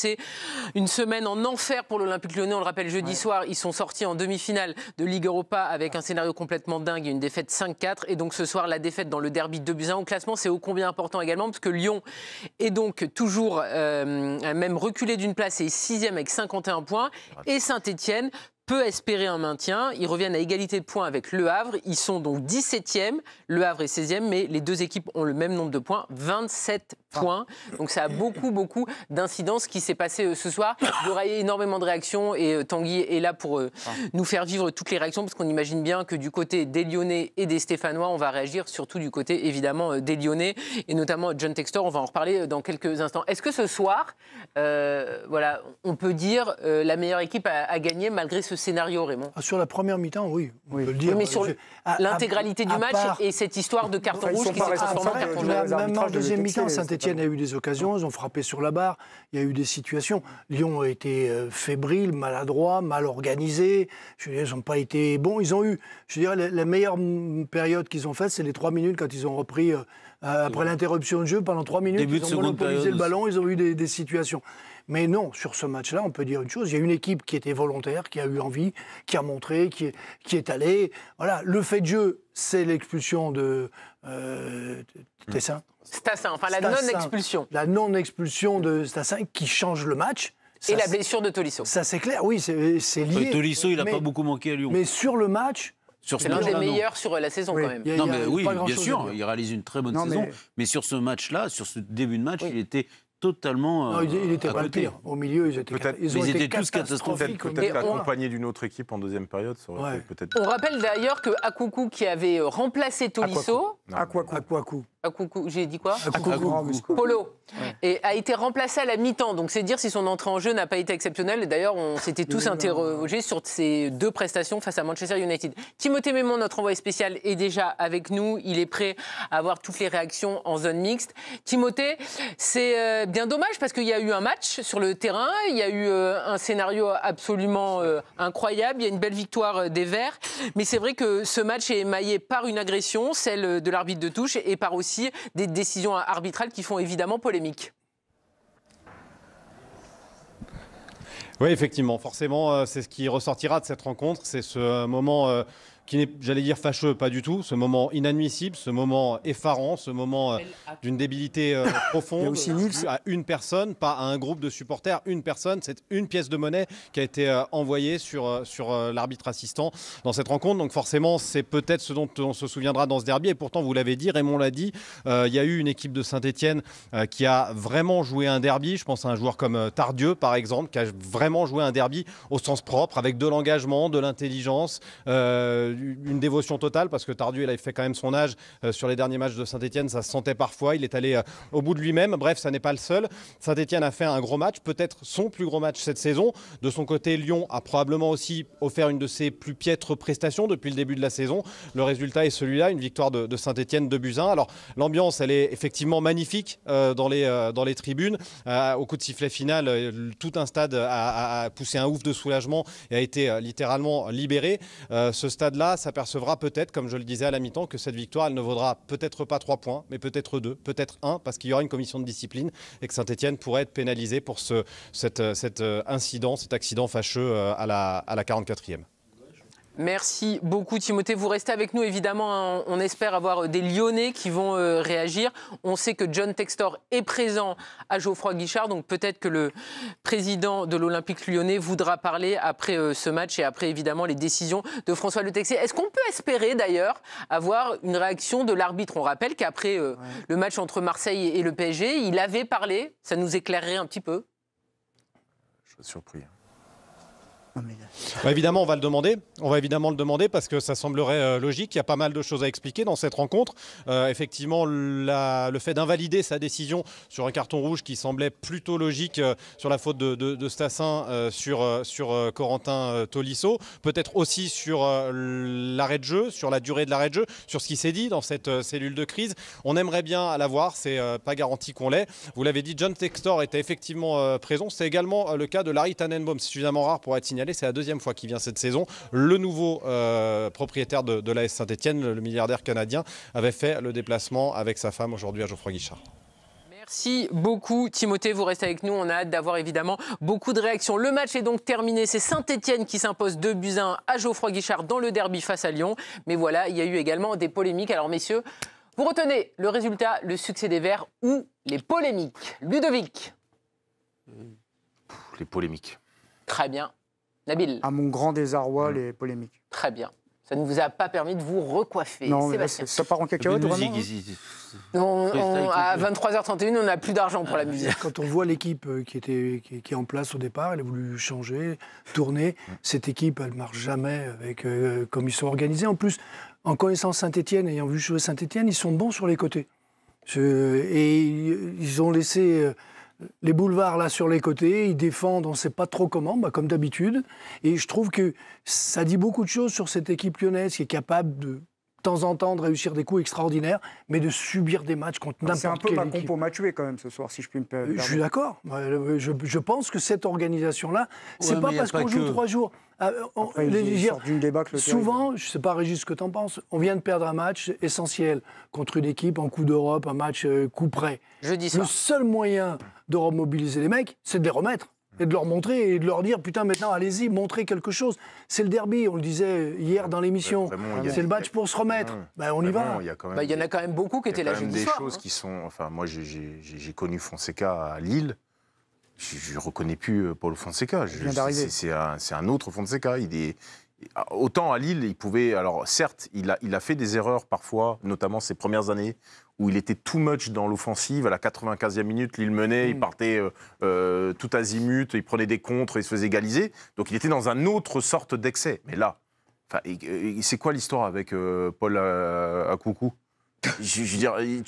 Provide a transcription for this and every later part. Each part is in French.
C'est une semaine en enfer pour l'Olympique Lyonnais. On le rappelle, jeudi soir, ils sont sortis en demi-finale de Ligue Europa avec un scénario complètement dingue et une défaite 5-4. Et donc ce soir, la défaite dans le derby 2-1 au classement, c'est ô combien important également, parce que Lyon est donc toujours même reculé d'une place et est 6e avec 51 points. Et Saint-Etienne peut espérer un maintien. Ils reviennent à égalité de points avec Le Havre. Ils sont donc 17e, Le Havre est 16e, mais les deux équipes ont le même nombre de points, 27 points. Donc ça a beaucoup d'incidences qui s'est passé ce soir. Il y aura énormément de réactions et Tanguy est là pour nous faire vivre toutes les réactions, parce qu'on imagine bien que du côté des Lyonnais et des Stéphanois, on va réagir surtout du côté évidemment des Lyonnais et notamment John Textor. On va en reparler dans quelques instants. Est-ce que ce soir, voilà, on peut dire la meilleure équipe a gagné malgré ce scénario, Raymond? Sur la première mi-temps, oui, on peut le dire. Oui, mais sur l'intégralité du match et cette histoire de carton rouge qui s'est transformée en carton jaune. Même en deuxième mi-temps, Saint-Etienne a eu des occasions, ils ont frappé sur la barre, il y a eu des situations. Lyon a été fébrile, maladroit, mal organisé. Je veux dire, ils n'ont pas été bons. Ils ont eu, je veux dire, la meilleure période qu'ils ont faite, c'est les 3 minutes quand ils ont repris, après l'interruption de jeu, pendant 3 minutes, ils ont monopolisé le ballon, ils ont eu des situations. Mais non, sur ce match-là, on peut dire une chose. Il y a une équipe qui était volontaire, qui a eu envie, qui a montré, qui est allée. Voilà, le fait de jeu, c'est l'expulsion de Tessin. Stassin, enfin la non-expulsion. La non-expulsion de Stassin qui change le match. Et la blessure de Tolisso. Ça, c'est clair, oui, c'est lié. Tolisso, il n'a pas beaucoup manqué à Lyon. Mais sur le match... C'est l'un des meilleurs sur la saison, quand même. Non, mais oui, bien sûr, il réalise une très bonne saison. Mais sur ce match-là, sur ce début de match, il était totalement. Non, il n'était pas le pire. Au milieu, ils étaient tous catastrophiques. Peut-être accompagné d'une autre équipe en deuxième période. Ça aurait été peut-être. On rappelle d'ailleurs que Akoukou, qui avait remplacé Tolisso. Akoukou, j'ai dit quoi? Polo. Et a été remplacé à la mi-temps. Donc c'est dire si son entrée en jeu n'a pas été exceptionnelle. D'ailleurs, on s'était tous interrogés sur ces deux prestations face à Manchester United. Timothée Mémon, notre envoyé spécial, est déjà avec nous. Il est prêt à avoir toutes les réactions en zone mixte. Timothée, c'est bien dommage parce qu'il y a eu un match sur le terrain. Il y a eu un scénario absolument incroyable. Il y a une belle victoire des Verts. Mais c'est vrai que ce match est émaillé par une agression, celle de l'arbitre de touche, et par aussi des décisions arbitrales qui font évidemment polémique. Oui, effectivement, forcément, c'est ce qui ressortira de cette rencontre, c'est ce moment qui n'est, j'allais dire, fâcheux, pas du tout, ce moment inadmissible, ce moment effarant, ce moment d'une débilité profonde. Aussi à une personne, pas à un groupe de supporters, une personne, c'est une pièce de monnaie qui a été envoyée sur l'arbitre assistant dans cette rencontre. Donc forcément, c'est peut-être ce dont on se souviendra dans ce derby. Et pourtant, vous l'avez dit, Raymond l'a dit, il y a eu une équipe de Saint-Etienne qui a vraiment joué un derby. Je pense à un joueur comme Tardieu, par exemple, qui a vraiment joué un derby au sens propre, avec de l'engagement, de l'intelligence, une dévotion totale, parce que Tardieu, il avait fait quand même son âge sur les derniers matchs de Saint-Etienne, ça se sentait parfois, il est allé au bout de lui-même. Bref, ça n'est pas le seul. Saint-Etienne a fait un gros match, peut-être son plus gros match cette saison. De son côté, Lyon a probablement aussi offert une de ses plus piètres prestations depuis le début de la saison. Le résultat est celui-là, une victoire de Saint-Etienne 2-1. Alors, l'ambiance, elle est effectivement magnifique dans les tribunes. Au coup de sifflet final, tout un stade a poussé un ouf de soulagement et a été littéralement libéré. Ce stade-là s'apercevra peut-être, comme je le disais à la mi-temps, que cette victoire, elle ne vaudra peut-être pas 3 points, mais peut-être 2, peut-être 1, parce qu'il y aura une commission de discipline et que Saint-Etienne pourrait être pénalisé pour cet incident, cet accident fâcheux à la 44e. Merci beaucoup Timothée. Vous restez avec nous évidemment. On espère avoir des Lyonnais qui vont réagir. On sait que John Textor est présent à Geoffroy Guichard. Donc peut-être que le président de l'Olympique Lyonnais voudra parler après ce match et après évidemment les décisions de François Le Texier. Est-ce qu'on peut espérer d'ailleurs avoir une réaction de l'arbitre? On rappelle qu'après le match entre Marseille et le PSG, il avait parlé. Ça nous éclairerait un petit peu? Je suis surpris. Évidemment, on va évidemment le demander parce que ça semblerait logique. Il y a pas mal de choses à expliquer dans cette rencontre. Effectivement, le fait d'invalider sa décision sur un carton rouge qui semblait plutôt logique sur la faute de Stassin sur Corentin Tolisso. Peut-être aussi sur l'arrêt de jeu, sur la durée de l'arrêt de jeu, sur ce qui s'est dit dans cette cellule de crise. On aimerait bien l'avoir, c'est pas garanti qu'on l'ait. Vous l'avez dit, John Textor était effectivement présent. C'est également le cas de Larry Tannenbaum, suffisamment rare pour être signalé. C'est la deuxième fois qu'il vient cette saison. Le nouveau propriétaire de l'AS Saint-Etienne, le milliardaire canadien, avait fait le déplacement avec sa femme aujourd'hui à Geoffroy Guichard. Merci beaucoup Timothée, vous restez avec nous, on a hâte d'avoir évidemment beaucoup de réactions. Le match est donc terminé, c'est Saint-Etienne qui s'impose 2-1 à Geoffroy Guichard dans le derby face à Lyon. Mais voilà, il y a eu également des polémiques. Alors messieurs, vous retenez le résultat, le succès des Verts ou les polémiques? Ludovic? Les polémiques. Très bien. Nabil? À mon grand désarroi, les polémiques. Très bien. Ça ne vous a pas permis de vous recoiffer. Non, mais là, Sébastien? ça part en cacahuète, vraiment. À 23h31, on n'a plus d'argent pour la musique. Quand on voit l'équipe qui est en place au départ, elle a voulu changer, tourner. Cette équipe, elle ne marche jamais avec, comme ils sont organisés. En plus, en connaissant Saint-Etienne, ayant vu jouer Saint-Etienne, ils sont bons sur les côtés. Et ils ont laissé les boulevards là sur les côtés, ils défendent, on ne sait pas trop comment, comme d'habitude. Et je trouve que ça dit beaucoup de choses sur cette équipe lyonnaise qui est capable de temps en temps de réussir des coups extraordinaires, mais de subir des matchs contre n'importe quelle équipe. C'est un peu ma compo m'a tué quand même ce soir, si je puis me permettre. Je suis d'accord. Je pense que cette organisation-là, c'est pas parce qu'on joue 3 jours. Après, d'une débâcle souvent, terrible. je ne sais pas Régis ce que tu en penses, on vient de perdre un match essentiel contre une équipe en Coupe d'Europe, un match coup près. Jeudi soir. Le seul moyen de remobiliser les mecs, c'est de les remettre. Et de leur montrer et de leur dire, putain, maintenant, allez-y, montrez quelque chose. C'est le derby, on le disait hier dans l'émission. C'est le match pour se remettre. On y va. Il y en a quand même beaucoup qui étaient là jeudi soir. Il y a des choses qui sont... Enfin, moi, j'ai connu Fonseca à Lille. Je ne reconnais plus Paulo Fonseca. C'est un autre Fonseca. Autant à Lille, il pouvait... Alors, certes, il a fait des erreurs parfois, notamment ces premières années, où il était too much dans l'offensive. À la 95e minute, Lille menait, il partait tout azimut, il prenait des contres, il se faisait égaliser. Donc il était dans une autre sorte d'excès. Mais là, c'est quoi l'histoire avec Paul Akoukou? Je veux dire, il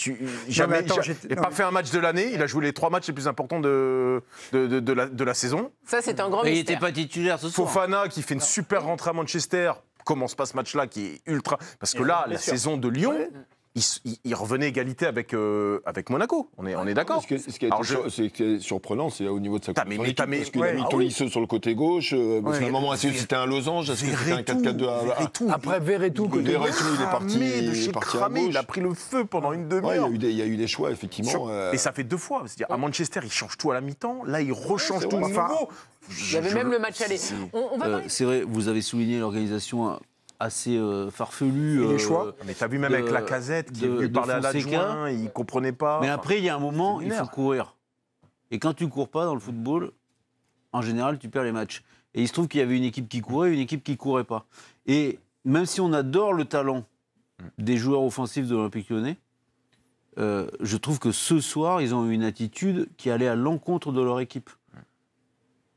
n'a pas fait un match de l'année, il a joué les 3 matchs les plus importants de la saison. Ça, c'est un grand mystère. Il n'était pas titulaire ce soir. Fofana, qui fait une super rentrée à Manchester, commence pas ce match-là, qui est ultra... Parce que là, la saison de Lyon... Il revenait égalité avec Monaco, on est d'accord. Ce qui est surprenant, c'est au niveau de sa composition. Parce qu'il a mis Tolisso sur le côté gauche, parce qu'à un moment, c'était un losange, est-ce que c'était un 4-4-2 Après Verretou, il est parti à gauche. Il a pris le feu pendant une demi-heure. Il y a eu des choix, effectivement. Et ça fait 2 fois. C'est-à-dire, à Manchester, il change tout à la mi-temps, là, il rechange tout nouveau. Il y avait même le match aller. C'est vrai, vous avez souligné l'organisation assez farfelu. Les choix. Mais t'as vu même avec Lacazette qui est venu parler à l'adjoint, il comprenait pas. Mais après, il y a un moment, il faut courir. Et quand tu cours pas dans le football, en général, tu perds les matchs. Et il se trouve qu'il y avait une équipe qui courait et une équipe qui courait pas. Et même si on adore le talent des joueurs offensifs de l'Olympique Lyonnais, je trouve que ce soir, ils ont eu une attitude qui allait à l'encontre de leur équipe.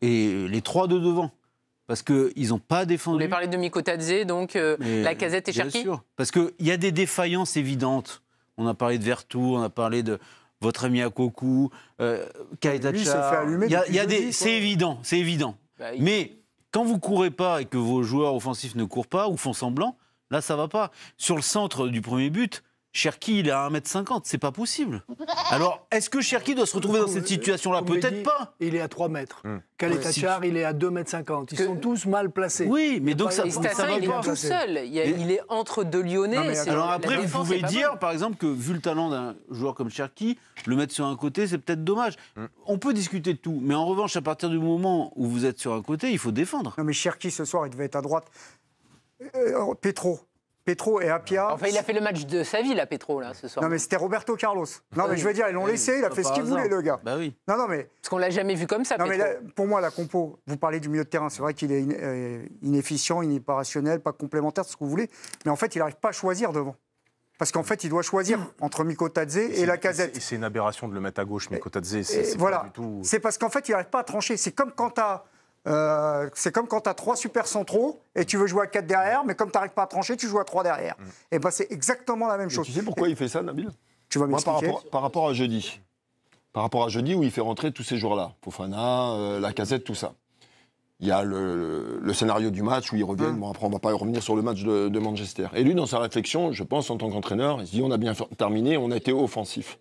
Et les 3 de devant. Parce qu'ils n'ont pas défendu. Vous voulez parler de Mikotadze, donc Lacazette et Cherki? Bien sûr, parce qu'il y a des défaillances évidentes. On a parlé de Vertou, on a parlé de votre ami Akoku, Kaitacha. C'est évident, c'est évident. Mais quand vous ne courez pas et que vos joueurs offensifs ne courent pas ou font semblant, là, ça ne va pas. Sur le centre du premier but, Cherki, il est à 1m50, c'est pas possible. Alors, est-ce que Cherki doit se retrouver dans cette situation-là? Peut-être pas. Il est à 3 mètres. Kaletachar, il est à 2m50. Ils sont tous mal placés. Oui, mais donc ça va pas. Il est tout seul. Il est entre 2 Lyonnais. Alors après, vous pouvez dire, par exemple, que vu le talent d'un joueur comme Cherki, le mettre sur un côté, c'est peut-être dommage. On peut discuter de tout. Mais en revanche, à partir du moment où vous êtes sur un côté, il faut défendre. Non, mais Cherki, ce soir, il devait être à droite. Petro et Apia. Enfin, il a fait le match de sa vie, là, Petro, là, ce soir. Non, mais c'était Roberto Carlos. Non, mais je veux dire, ils l'ont laissé, il a fait ce qu'il voulait, le gars. Bah oui. Non, mais... Parce qu'on l'a jamais vu comme ça, non, Petro. mais là, pour moi, la compo, vous parlez du milieu de terrain, c'est vrai qu'il est inefficient, il n'est pas rationnel, pas complémentaire, ce que vous voulez, mais en fait, il n'arrive pas à choisir devant. Parce qu'en fait, il doit choisir entre Mikotadze et Lacazette. C'est une aberration de le mettre à gauche, Mikotadze. Voilà. Pas du tout... C'est parce qu'en fait, il n'arrive pas à trancher. C'est comme quand tu as 3 super centraux et tu veux jouer à 4 derrière, mais comme tu n'arrives pas à trancher, tu joues à 3 derrière. Et ben c'est exactement la même chose. Tu sais pourquoi il fait ça, Nabil? Tu vas m'expliquer. Par rapport à jeudi. Par rapport à jeudi où il fait rentrer tous ces joueurs-là. Fofana, Lacazette, tout ça. Il y a le scénario du match où ils reviennent. Bon, après, on ne va pas revenir sur le match de Manchester. Et lui, dans sa réflexion, je pense, en tant qu'entraîneur, il se dit on a bien terminé, on a été offensif.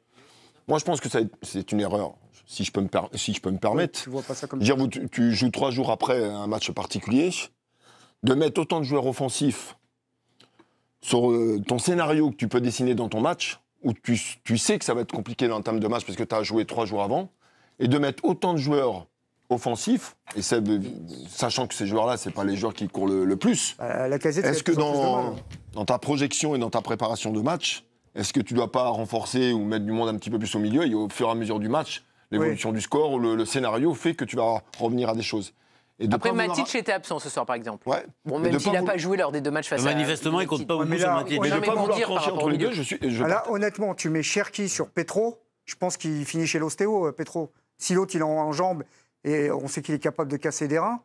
Moi, je pense que c'est une erreur. Si je peux me permettre, tu vois pas ça comme dire, tu joues 3 jours après un match particulier, de mettre autant de joueurs offensifs sur ton scénario que tu peux dessiner dans ton match, où tu sais que ça va être compliqué dans l'entame de match parce que tu as joué 3 jours avant, et de mettre autant de joueurs offensifs, et sachant que ces joueurs-là, ce n'est pas les joueurs qui courent le plus. La Casette, est-ce que dans ta projection et dans ta préparation de match, est-ce que tu ne dois pas renforcer ou mettre du monde un petit peu plus au milieu, et au fur et à mesure du match, l'évolution du score ou le scénario fait que tu vas revenir à des choses. Après, Matic était absent ce soir, par exemple. Ouais. Bon, même s'il n'a pas joué lors des 2 matchs face à... Manifestement, il ne compte pas beaucoup sur Matic. Mais de ne pas vouloir trancher entre les deux, Là, honnêtement, tu mets Cherki sur Petro, je pense qu'il finit chez l'ostéo, Petro. Si l'autre, il est en jambes, et on sait qu'il est capable de casser des reins,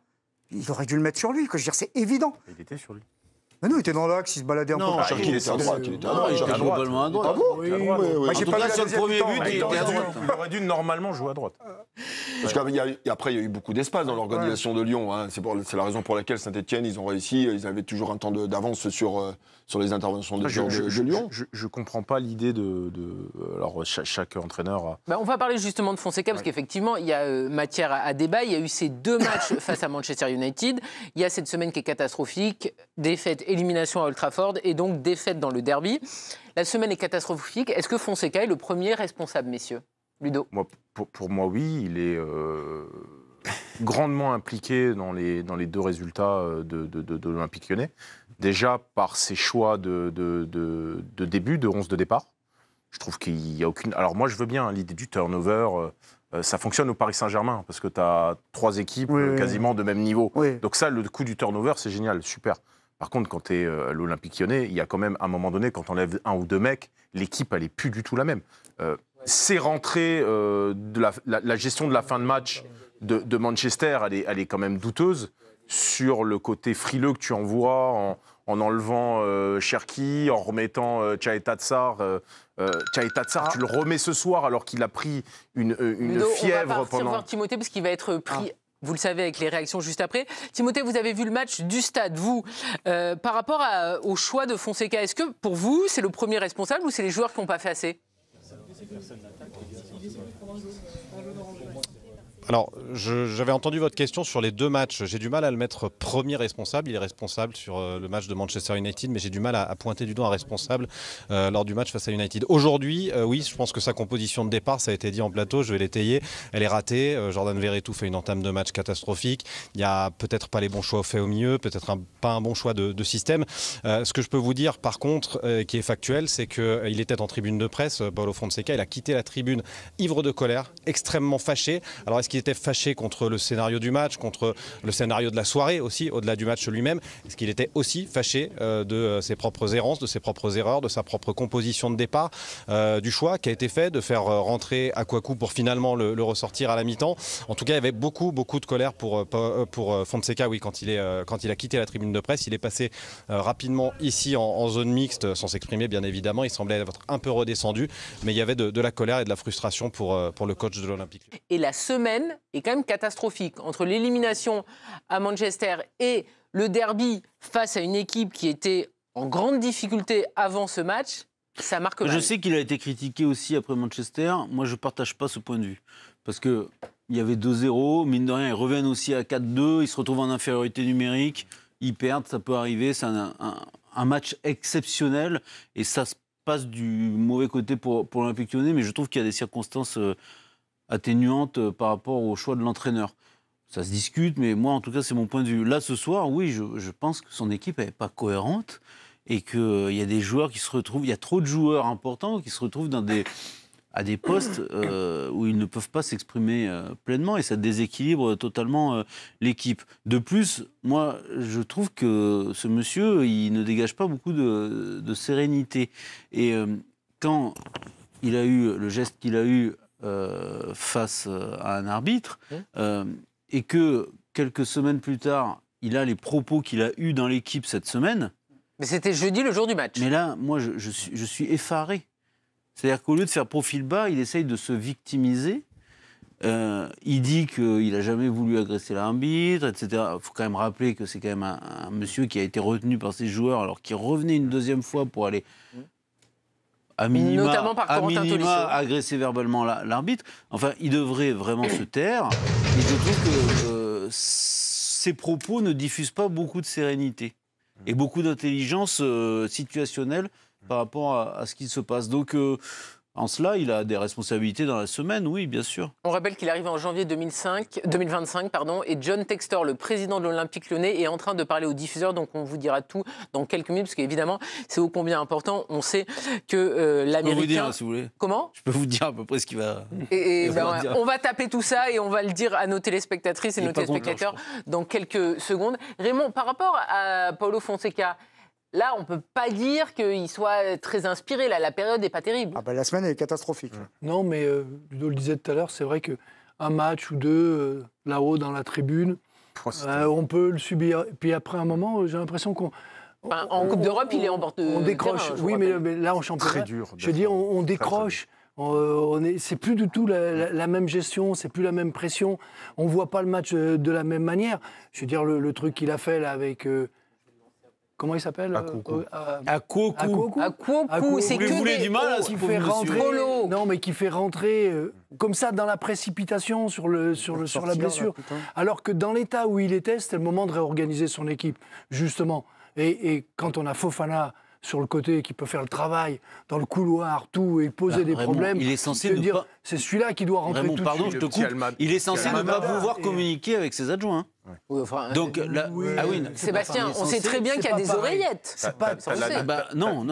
il aurait dû le mettre sur lui. Je veux dire, c'est évident. Il était sur lui. Mais non, il était dans l'axe, il se baladait un peu partout. Il était à droite. Il était à droite. Il était globalement à droite. Ah bon? Moi, j'ai pas vu la sur le deuxième premier mi-temps, but, il était à droite. Il aurait dû normalement jouer à droite. Parce qu'après, il y a eu beaucoup d'espace dans l'organisation de Lyon. Hein. C'est la raison pour laquelle Saint-Etienne, ils ont réussi. Ils avaient toujours un temps d'avance sur les interventions de Lyon. Je ne comprends pas l'idée de... Alors, chaque entraîneur a... On va parler justement de Fonseca, parce qu'effectivement, il y a matière à débat. Il y a eu ces 2 matchs face à Manchester United. Il y a cette semaine qui est catastrophique. Défaite, élimination à Old Trafford, et donc défaite dans le derby. La semaine est catastrophique. Est-ce que Fonseca est le premier responsable, messieurs? Ludo? Pour moi, oui. Il est grandement impliqué dans les 2 résultats de l'Olympique Lyonnais. Déjà par ses choix de début, de 11 de départ. Je trouve qu'il n'y a aucune... Alors moi, je veux bien l'idée du turnover. Ça fonctionne au Paris Saint-Germain, parce que tu as 3 équipes quasiment de même niveau. Oui. Donc ça, le coup du turnover, c'est génial, super. Par contre, quand tu es à l'Olympique Lyonnais, il y a quand même, à un moment donné, quand on enlève 1 ou 2 mecs, l'équipe, elle n'est plus du tout la même. Ces rentrées, la gestion de la fin de match de Manchester, elle est quand même douteuse sur le côté frileux que tu envoies en enlevant Cherki, en remettant Tchaïta Tsar. Tchaïta Tsar, tu le remets ce soir alors qu'il a pris une fièvre on va pendant... voir Timothée, parce qu'il va être pris... Vous le savez, avec les réactions juste après. Timothée, vous avez vu le match du stade, vous. Par rapport au choix de Fonseca, est-ce que pour vous, c'est le premier responsable ou c'est les joueurs qui n'ont pas fait assez? Alors, j'avais entendu votre question sur les 2 matchs. J'ai du mal à le mettre premier responsable. Il est responsable sur le match de Manchester United, mais j'ai du mal à pointer du doigt un responsable lors du match face à United. Aujourd'hui, oui, je pense que sa composition de départ, ça a été dit en plateau, je vais l'étayer, elle est ratée. Jordan Verretou fait une entame de match catastrophique. Il n'y a peut-être pas les bons choix faits au milieu, peut-être pas un bon choix de système. Ce que je peux vous dire, par contre, qui est factuel, c'est qu'il était en tribune de presse, Paulo Fonseca, il a quitté la tribune ivre de colère, extrêmement fâché. Alors, est-ce qu'il était fâché contre le scénario du match, contre le scénario de la soirée aussi, au-delà du match lui-même? Est-ce qu'il était aussi fâché de ses propres errances, de ses propres erreurs, de sa propre composition de départ, du choix qui a été fait de faire rentrer Akwaku pour finalement le ressortir à la mi-temps? En tout cas, il y avait beaucoup de colère pour Fonseca, oui, quand il a quitté la tribune de presse. Il est passé rapidement ici en zone mixte, sans s'exprimer bien évidemment. Il semblait être un peu redescendu, mais il y avait de la colère et de la frustration pour le coach de l'Olympique. Et la semaine est quand même catastrophique. Entre l'élimination à Manchester et le derby face à une équipe qui était en grande difficulté avant ce match, ça marque mal. Je sais qu'il a été critiqué aussi après Manchester. Moi, je ne partage pas ce point de vue. Parce qu'il y avait 2-0, mine de rien, ils reviennent aussi à 4-2, ils se retrouvent en infériorité numérique, ils perdent, ça peut arriver. C'est un match exceptionnel et ça se passe du mauvais côté pour l'Olympique Lyonnais, mais je trouve qu'il y a des circonstances atténuante par rapport au choix de l'entraîneur. Ça se discute, mais moi, en tout cas, c'est mon point de vue. Là, ce soir, oui, je pense que son équipe n'est pas cohérente et qu'il y a des joueurs qui se retrouvent... Il y a trop de joueurs importants qui se retrouvent à des postes où ils ne peuvent pas s'exprimer pleinement et ça déséquilibre totalement l'équipe. De plus, moi, je trouve que ce monsieur, il ne dégage pas beaucoup de sérénité. Et quand il a eu le geste qu'il a eu face à un arbitre, et que quelques semaines plus tard, il a les propos qu'il a eus dans l'équipe cette semaine. Mais c'était jeudi, le jour du match. Mais là, moi, je suis effaré. C'est-à-dire qu'au lieu de faire profil bas, il essaye de se victimiser. Il dit qu'il n'a jamais voulu agresser l'arbitre, etc. Il faut quand même rappeler que c'est quand même un monsieur qui a été retenu par ses joueurs alors qu'il revenait une deuxième fois pour aller... notamment par Corentin Tolisso, agresser verbalement l'arbitre. Enfin, il devrait vraiment se taire. Et je trouve que ses propos ne diffusent pas beaucoup de sérénité et beaucoup d'intelligence situationnelle par rapport à ce qui se passe. Donc, en cela, il a des responsabilités dans la semaine, oui, bien sûr. On rappelle qu'il arrive en janvier 2025, et John Textor, le président de l'Olympique Lyonnais, est en train de parler aux diffuseurs, donc on vous dira tout dans quelques minutes, parce qu'évidemment, c'est ô combien important. On sait que l'Américain... Je peux vous dire, si vous voulez. Comment ? Je peux vous dire à peu près ce qu'il va... On va taper tout ça et on va le dire à nos téléspectatrices et nos téléspectateurs dans quelques secondes. Raymond, par rapport à Paulo Fonseca, là, on ne peut pas dire qu'il soit très inspiré. Là, la période n'est pas terrible. La semaine est catastrophique. Non, mais Ludo le disait tout à l'heure, c'est vrai qu'un match ou deux, là-haut dans la tribune, on peut le subir. Puis après un moment, j'ai l'impression qu'on... en Coupe d'Europe, il est en bord de on décroche. terrain, oui, mais là, en championnat, très dur, je veux dire, on décroche. C'est plus du tout la même gestion, c'est plus la même pression. On voit pas le match de la même manière. Je veux dire, le truc qu'il a fait là avec... Comment il s'appelle? Akwoku, c'est que vous voulez du mal à ce qui fait rentrer. Non, mais qui fait rentrer comme ça dans la précipitation sur la blessure. Alors que dans l'état où il était, c'était le moment de réorganiser son équipe, justement. Et quand on a Fofana sur le côté qui peut faire le travail dans le couloir, tout, et poser des problèmes. Il est censé dire, c'est celui-là qui doit rentrer tout de suite. Je te coupe. Il est censé ne pas pouvoir communiquer avec ses adjoints. Ouais. Oui, enfin, donc, Sébastien, on sait très bien qu'il y a des oreillettes. C'est pas non.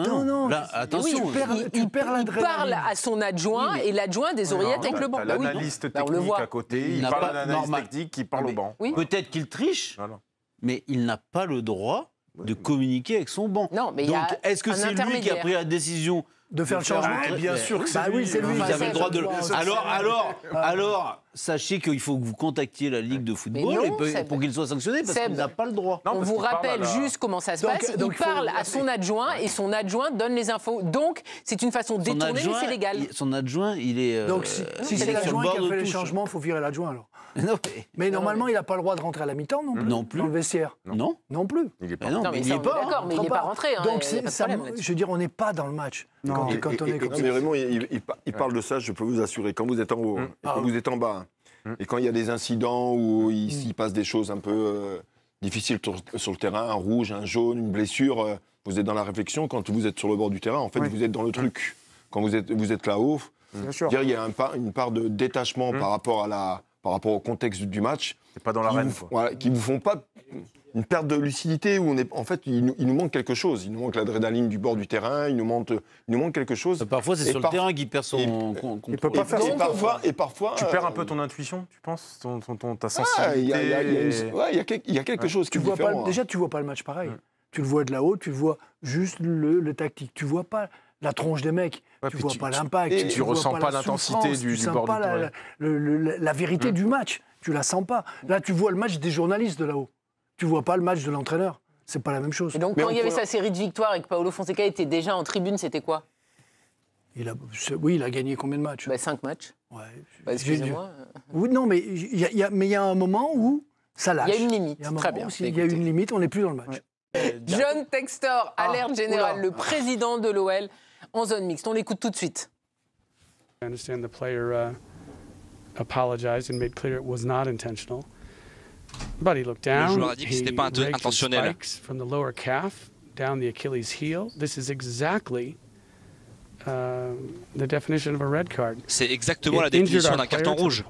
Là, attention. Tu perds l'adrénaline. Il parle à son adjoint et l'adjoint des oreillettes avec le banc. L'analyste technique à côté, il parle à l'analyste technique qui parle au banc. Peut-être qu'il triche, mais il n'a pas le droit de communiquer avec son banc. Non, mais donc, est-ce que c'est lui qui a pris la décision de faire le changement? Bien sûr que c'est lui. Oui, c'est lui. Vous avez le droit de... Alors, sachez qu'il faut que vous contactiez la Ligue de football pour qu'il soit sanctionné, parce qu'il n'a pas le droit. On vous rappelle juste comment ça se passe. Il parle à son adjoint et son adjoint donne les infos. Donc, c'est une façon détournée, mais c'est légal. Son adjoint, il est... Donc, si c'est l'adjoint qui a fait les changements, il faut virer l'adjoint, alors. Mais normalement, il n'a pas le droit de rentrer à la mi-temps non plus. Dans le vestiaire. Non plus. Il n'est pas. Non, mais il n'est pas. D'accord, mais il n'est pas rentré. Donc, je veux dire, on n'est pas dans le match. Quand on est comme ça. Mais Raymond, il parle de ça, je peux vous assurer. Quand vous êtes en haut, et quand vous êtes en bas, et quand il y a des incidents où il s'y passe des choses un peu difficiles sur le terrain, un rouge, un jaune, une blessure, vous êtes dans la réflexion. Quand vous êtes sur le bord du terrain, en fait, vous êtes dans le truc. Quand vous êtes là-haut, il y a une part de détachement par rapport au contexte du match. C'est pas dans l'arène. Qui ne vous font pas une perte de lucidité où en fait, il nous manque quelque chose. Il nous manque l'adrénaline du bord du terrain, il nous manque quelque chose. Parfois, c'est sur le terrain qu'il perd son contrôle. Il peut pas faire et parfois, tu perds un peu ton intuition, tu penses, ta sensibilité. Il y a quelque chose qui est différent. Déjà, tu vois pas le match pareil. Tu le vois de là-haut, tu vois juste le tactique. Tu vois pas la tronche des mecs. Tu vois pas l'impact. Tu ressens pas l'intensité du bord du terrain. La vérité du match. Tu la sens pas. Là, tu vois le match des journalistes de là-haut. Tu vois pas le match de l'entraîneur. C'est pas la même chose. Et donc, quand il y avait sa série de victoires et que Paulo Fonseca était déjà en tribune, c'était quoi? Il a gagné combien de matchs? 5 matchs. Ouais. Excusez-moi. Oui, non, mais il y a un moment où ça lâche. Il y a une limite. Très bien. Il y a une limite, on n'est plus dans le match. John Textor, alerte générale, le président de l'OL en zone mixte. On l'écoute tout de suite. I understand the player apologized and made clear it was not intentional. But he looked down. Le joueur a dit que c'était pas intentionnel. From the lower calf down the Achilles heel. This is exactly the definition of a red card. C'est exactement la définition d'un carton rouge.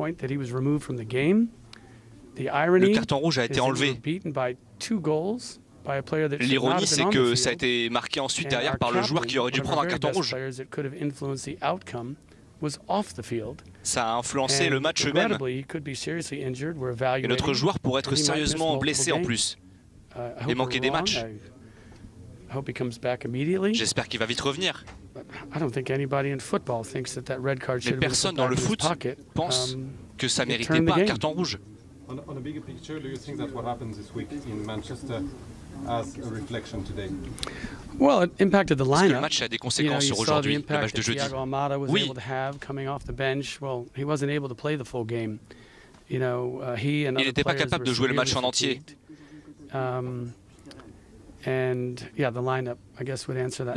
Le carton rouge a été enlevé. L'ironie, c'est que ça a été marqué ensuite derrière par le joueur qui aurait dû prendre un carton rouge. Ça a influencé le match même. Et notre joueur pourrait être sérieusement blessé en plus et manquer des matchs. J'espère qu'il va vite revenir. Mais personne dans le foot pense que ça méritait pas un carton rouge. Est-ce que le match a des conséquences sur aujourd'hui, le match de jeudi? Oui. Il n'était pas capable de jouer le match en entier.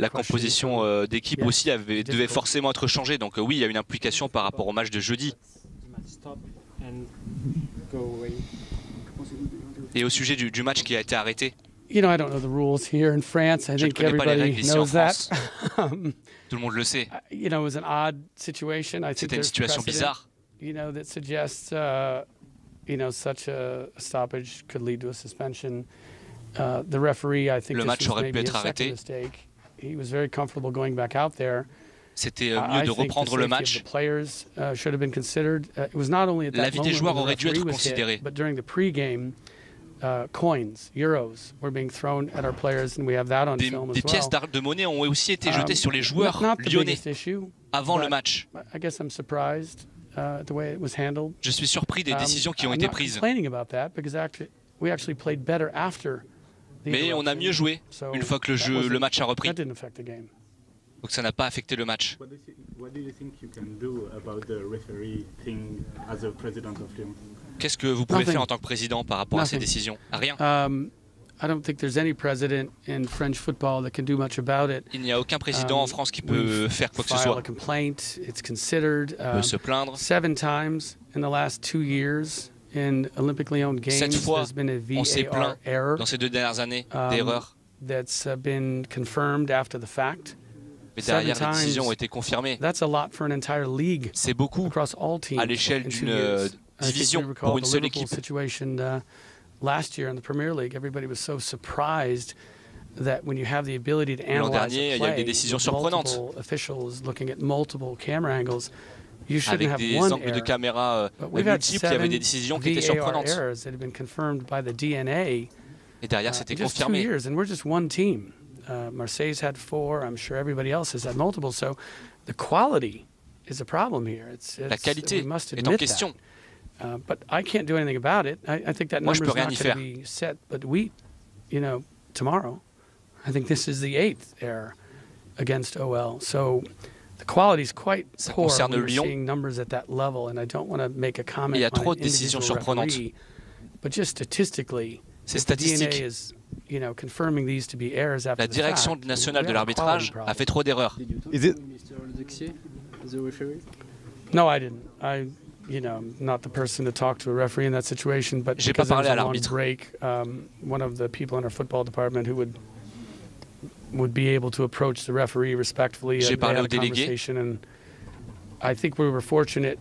La composition d'équipe aussi devait forcément être changée. Donc oui, il y a une implication par rapport au match de jeudi. Et au sujet du match qui a été arrêté. You know, I don't know the rules here in France. I think everybody knows that. Tout le monde le sait. You know, it was an odd situation. I think C'était une situation bizarre. You know, that suggests, you know, such a stoppage could lead to a suspension. The referee, I think, le match aurait pu être arrêté. He was very comfortable going back out there. C'était mieux de reprendre le match. L'avis des joueurs aurait dû être considéré. Des pièces de monnaie ont aussi été jetées sur les joueurs lyonnais avant le match. Je suis surpris des décisions qui ont été prises. Mais on a mieux joué une fois que le match a repris. Donc ça n'a pas affecté le match. Qu'est-ce que vous pouvez faire en tant que président par rapport à ces décisions? Rien. Il n'y a aucun président en France qui peut faire quoi que ce soit. Il peut se plaindre. 7 fois, on s'est plaint dans ces 2 dernières années d'erreurs. Mais derrière, les décisions ont été confirmées. C'est beaucoup à l'échelle d'une division pour une seule équipe. L'an dernier, il y a eu des décisions surprenantes. Avec des angles de caméra multiples, il y avait des décisions qui étaient surprenantes. Et derrière, c'était confirmé. Marseille's had 4. I'm sure everybody else has had multiple. So the quality is a problem here. La qualité est en question. But I can't do anything about it. I think that number is not going to be set. But you know, tomorrow, I think this is the 8th error against OL. So the quality is quite poor. We're seeing numbers at that level, and I don't want to make a comment on an individual referee, but just statistically, c'est statistique. La direction nationale de l'arbitrage a fait trop d'erreurs. No, I didn't. You know, not the person to talk to a referee in that situation, but j'ai pas parlé à l'arbitre. One of the people in our football department who would be able to approach the referee respectfully and have a conversation. And I think we were fortunate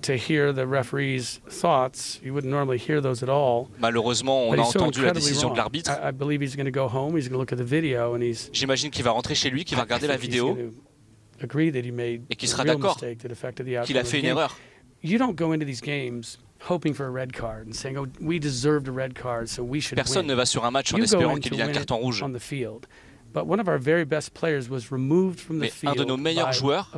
to hear the referee's thoughts. You wouldn't normally hear those at all. Malheureusement, on a entendu la décision de l'arbitre. I believe he's going to go home. He's going to look at the video, and he's. J'imagine qu'il va rentrer chez lui, qu'il va regarder la vidéo, et qu'il sera d'accord qu'il a fait une erreur. You don't go into these games hoping for a red card and saying, "Oh, we deserved a red card, so we should win." Personne ne va sur un match en espérant qu'il y ait un carton rouge. But one of our very best players was removed from the field. Un de nos meilleurs joueurs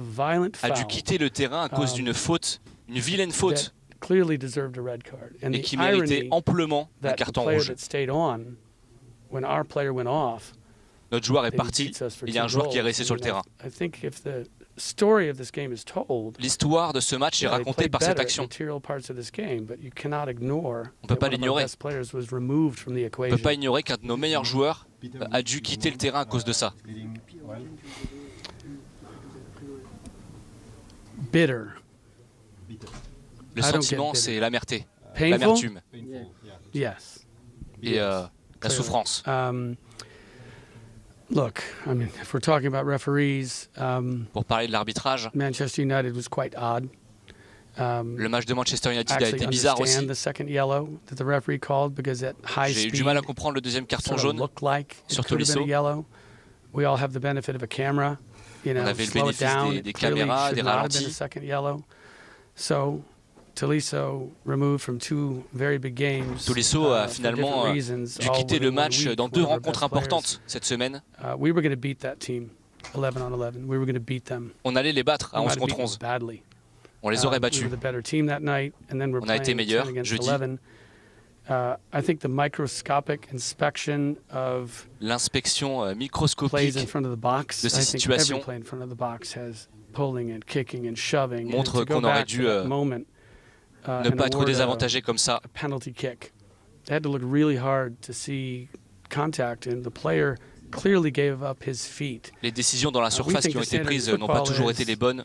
a dû quitter le terrain à cause d'une faute, une vilaine faute, et qui méritait amplement un carton rouge. Notre joueur est parti, et il y a un joueur qui est resté sur le terrain. L'histoire de ce match est racontée par cette action. On ne peut pas l'ignorer. On ne peut pas ignorer qu'un de nos meilleurs joueurs a dû quitter le terrain à cause de ça. Le sentiment, c'est l'amertume. Et la souffrance. Look, I mean, if we're talking about referees, pour parler de l'arbitrage, Manchester United was quite odd. Le match de Manchester United a été bizarre aussi. J'ai eu du mal à comprendre le deuxième carton jaune sur Tolisso. On avait le bénéfice des caméras, des ralentis. Tolisso a finalement dû quitter le match dans 2 rencontres importantes cette semaine. On allait les battre à 11 contre 11. On les aurait battus. On a été meilleurs jeudi. L'inspection microscopique de ces situations montre qu'on aurait dû ne pas être désavantagé comme ça. Les décisions dans la surface qui ont été prises n'ont pas toujours été les bonnes.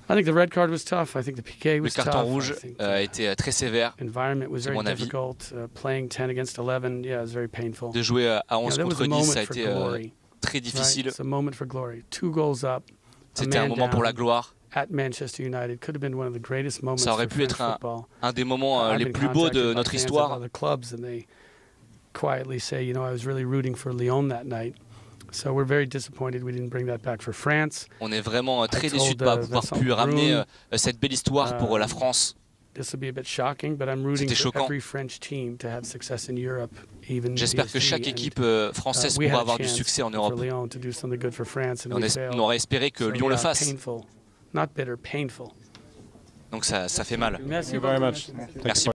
I think the red card was tough. I think the PK was Le carton rouge a été très sévère. Environment was very difficult. Playing 10 against 11, yeah, it was very painful. De jouer à 11 contre 10, ça a été très difficile. It's a moment for glory. 2 goals up. C'était un moment pour la gloire. At Manchester United could have been one of the greatest moments. Ça aurait pu être un des moments les plus beaux de notre histoire. Quietly say, you know, I was really rooting for Lyon that night. So we're very disappointed we didn't bring that back for France. On est vraiment très déçus de ne pas avoir pu ramener cette belle histoire pour la France. This will be a bit shocking, but I'm rooting for every French team to have success in Europe, even. J'espère que chaque équipe française pourra avoir du succès en Europe. On aurait espéré que Lyon le fasse. Not bitter, painful. Donc ça fait mal. Merci. Merci.